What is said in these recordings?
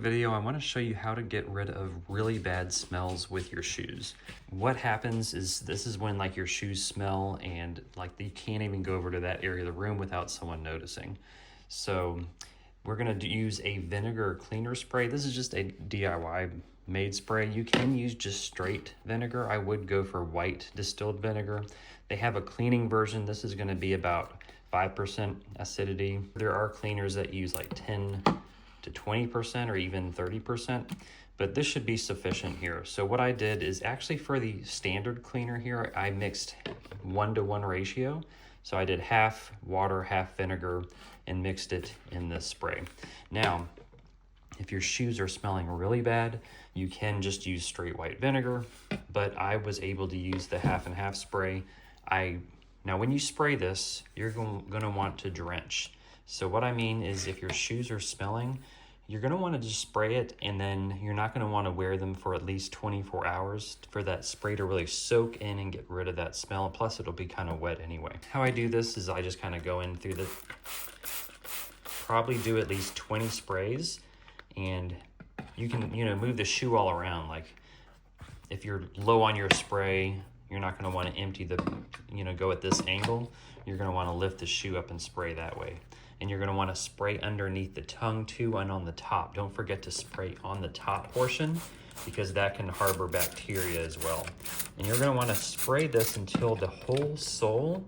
Video, I want to show you how to get rid of really bad smells with your shoes. What happens is this is when like your shoes smell and like you can't even go over to that area of the room without someone noticing. So we're going to use a vinegar cleaner spray. This is just a DIY made spray. You can use just straight vinegar. I would go for white distilled vinegar. They have a cleaning version. This is going to be about 5% acidity. There are cleaners that use like 10 to 20% or even 30%, but this should be sufficient here. So what I did is actually for the standard cleaner here, I mixed 1-to-1 ratio. So I did half water, half vinegar, and mixed it in this spray. Now, if your shoes are smelling really bad, you can just use straight white vinegar, but I was able to use the half and half spray. Now when you spray this, you're gonna want to drench. So what I mean is if your shoes are smelling, you're gonna wanna just spray it, and then you're not gonna wanna wear them for at least 24 hours for that spray to really soak in and get rid of that smell. Plus it'll be kind of wet anyway. How I do this is I just kind of go in through probably do at least 20 sprays, and you can, move the shoe all around. Like if you're low on your spray, you're not gonna wanna empty go at this angle. You're gonna wanna lift the shoe up and spray that way. And you're gonna wanna spray underneath the tongue too and on the top. Don't forget to spray on the top portion because that can harbor bacteria as well. And you're gonna wanna spray this until the whole sole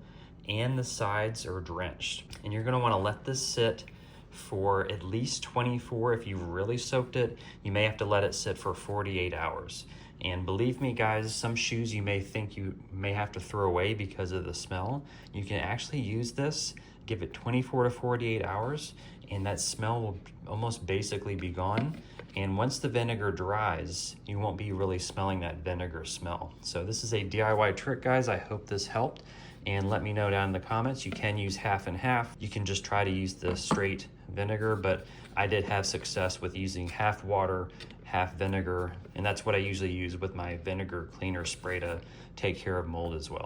and the sides are drenched. And you're gonna wanna let this sit for at least 24. If you've really soaked it, you may have to let it sit for 48 hours. And believe me guys, some shoes you may think you may have to throw away because of the smell. You can actually use this, give it 24 to 48 hours, and that smell will almost basically be gone. And once the vinegar dries, you won't be really smelling that vinegar smell. So this is a DIY trick, guys. I hope this helped. And let me know down in the comments. You can use half and half. You can just try to use the straight vinegar, but I did have success with using half water, half vinegar, and that's what I usually use with my vinegar cleaner spray to take care of mold as well.